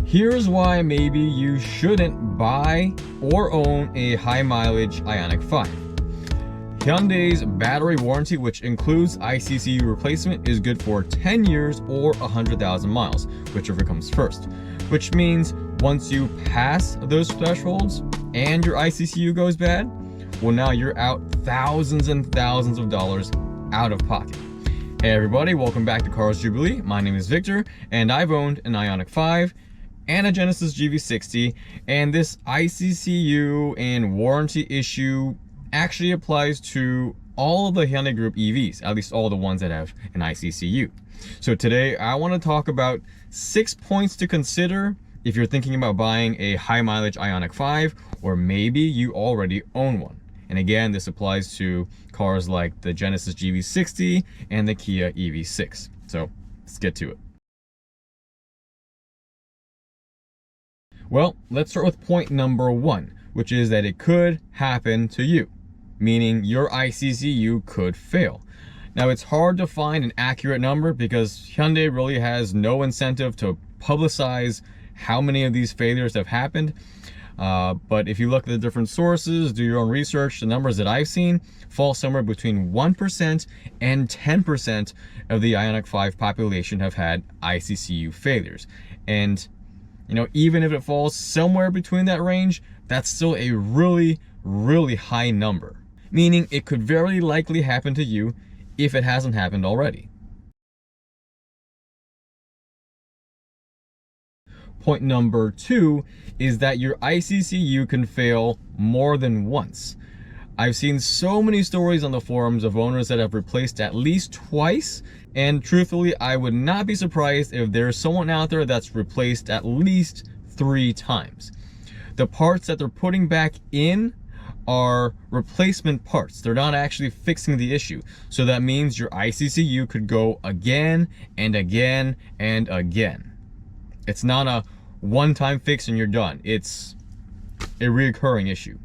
Here's why maybe you shouldn't buy or own a high mileage Ioniq 5. Hyundai's battery warranty, which includes ICCU replacement, is good for 10 years or 100,000 miles, whichever comes first. Which means once you pass those thresholds and your ICCU goes bad, well, now you're out thousands and thousands of dollars out of pocket. Hey everybody, welcome back to Cars Jubilee. My name is Victor, and I've owned an Ioniq 5 and a Genesis GV60, and this ICCU and warranty issue actually applies to all of the Hyundai Group EVs, at least all the ones that have an ICCU. So today I want to talk about 6 points to consider if you're thinking about buying a high mileage Ioniq 5, or maybe you already own one. And again, this applies to cars like the Genesis GV60 and the Kia EV6. So let's get to it. Well, let's start with point number 1, which is that it could happen to you, meaning your ICCU could fail. Now, it's hard to find an accurate number because Hyundai really has no incentive to publicize how many of these failures have happened. But if you look at the different sources, do your own research, the numbers that I've seen fall somewhere between 1% and 10% of the Ioniq 5 population have had ICCU failures. And, you know, even if it falls somewhere between that range, that's still a really, really high number. Meaning it could very likely happen to you if it hasn't happened already. Point number 2 is that your ICCU can fail more than once. I've seen so many stories on the forums of owners that have replaced at least twice, and truthfully, I would not be surprised if there's someone out there that's replaced at least 3 times. The parts that they're putting back in are replacement parts. They're not actually fixing the issue. So that means your ICCU could go again and again and again. It's not a one-time fix and you're done. It's a recurring issue.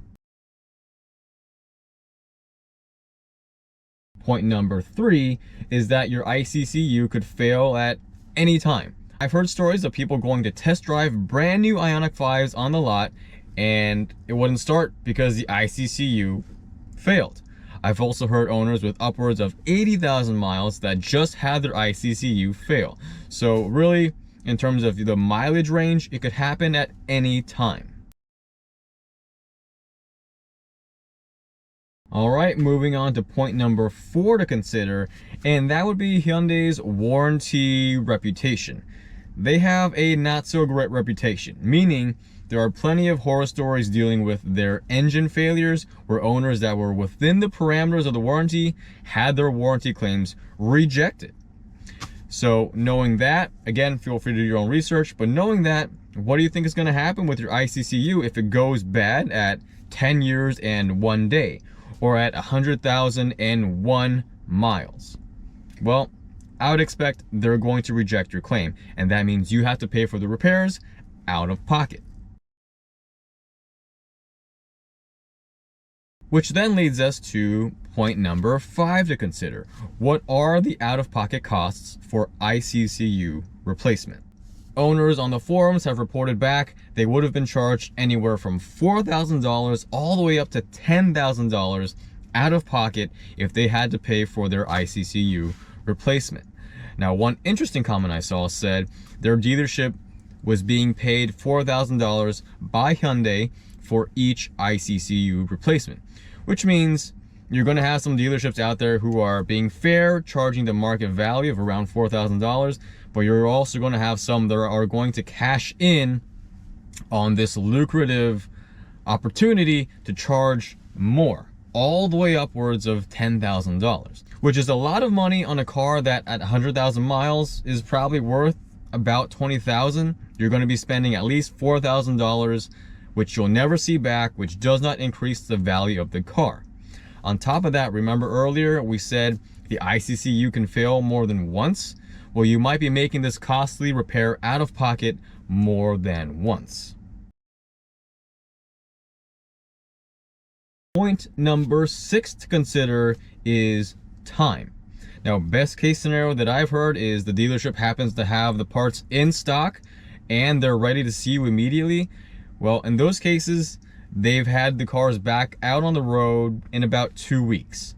Point number 3 is that your ICCU could fail at any time. I've heard stories of people going to test drive brand new Ioniq 5s on the lot and it wouldn't start because the ICCU failed. I've also heard owners with upwards of 80,000 miles that just had their ICCU fail. So really, in terms of the mileage range, it could happen at any time. All right, moving on to point number 4 to consider, and that would be Hyundai's warranty reputation. They have a not so great reputation, meaning there are plenty of horror stories dealing with their engine failures where owners that were within the parameters of the warranty had their warranty claims rejected. So knowing that, again, feel free to do your own research, but knowing that, what do you think is going to happen with your ICCU if it goes bad at 10 years and 1 day, or at 100,001 miles? Well, I would expect they're going to reject your claim, and that means you have to pay for the repairs out of pocket. Which then leads us to point number 5 to consider. What are the out-of-pocket costs for ICCU replacement? Owners on the forums have reported back they would have been charged anywhere from $4,000 all the way up to $10,000 out of pocket if they had to pay for their ICCU replacement. Now, one interesting comment I saw said their dealership was being paid $4,000 by Hyundai for each ICCU replacement, which means you're going to have some dealerships out there who are being fair, charging the market value of around $4,000, but you're also going to have some that are going to cash in on this lucrative opportunity to charge more, all the way upwards of $10,000, which is a lot of money on a car that at 100,000 miles is probably worth about $20,000. You're going to be spending at least $4,000, which you'll never see back, which does not increase the value of the car. On top of that, remember earlier we said the ICCU can fail more than once? Well, you might be making this costly repair out of pocket more than once. Point number 6 to consider is time. Now, best case scenario that I've heard is the dealership happens to have the parts in stock and they're ready to see you immediately, well, in those cases, they've had the cars back out on the road in about 2 weeks.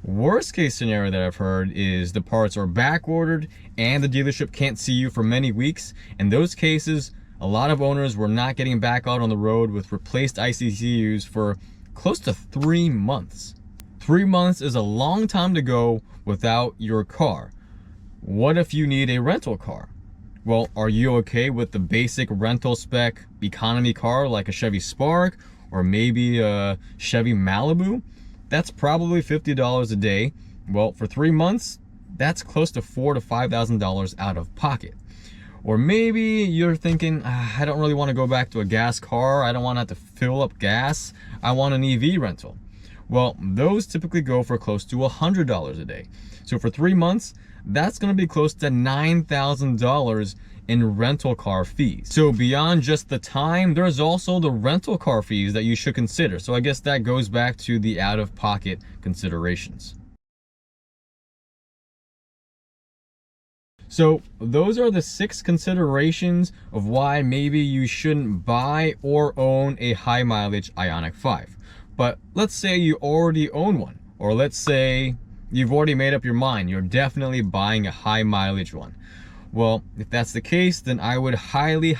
Worst case scenario that I've heard is the parts are back ordered and the dealership can't see you for many weeks. In those cases, a lot of owners were not getting back out on the road with replaced ICCUs for close to 3 months. 3 months is a long time to go without your car. What if you need a rental car? Well, are you okay with the basic rental spec economy car like a Chevy Spark or maybe a Chevy Malibu? That's probably $50 a day. Well, for 3 months, that's close to $4,000 to $5,000 out of pocket. Or maybe you're thinking, I don't really want to go back to a gas car. I don't want to have to fill up gas. I want an EV rental. Well, those typically go for close to $100 a day. So for 3 months, that's going to be close to $9,000 in rental car fees. So beyond just the time, there's also the rental car fees that you should consider. So I guess that goes back to the out-of-pocket considerations. So those are the 6 considerations of why maybe you shouldn't buy or own a high mileage Ioniq 5. But let's say you already own one, or let's say you've already made up your mind, you're definitely buying a high mileage one. Well, if that's the case, then I would highly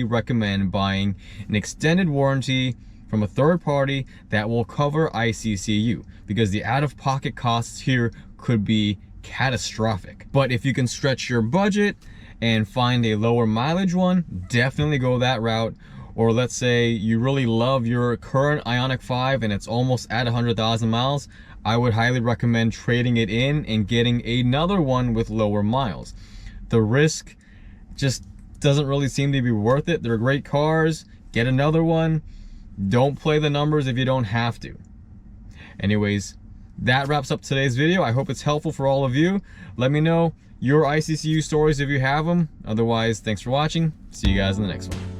recommend buying an extended warranty from a third party that will cover ICCU, because the out-of-pocket costs here could be catastrophic. But if you can stretch your budget and find a lower mileage one, definitely go that route. Or let's say you really love your current Ioniq 5 and it's almost at 100,000 miles, I would highly recommend trading it in and getting another one with lower miles. The risk just doesn't really seem to be worth it. They're great cars. Get another one. Don't play the numbers if you don't have to. Anyways, that wraps up today's video. I hope it's helpful for all of you. Let me know your ICCU stories if you have them. Otherwise, thanks for watching. See you guys in the next one.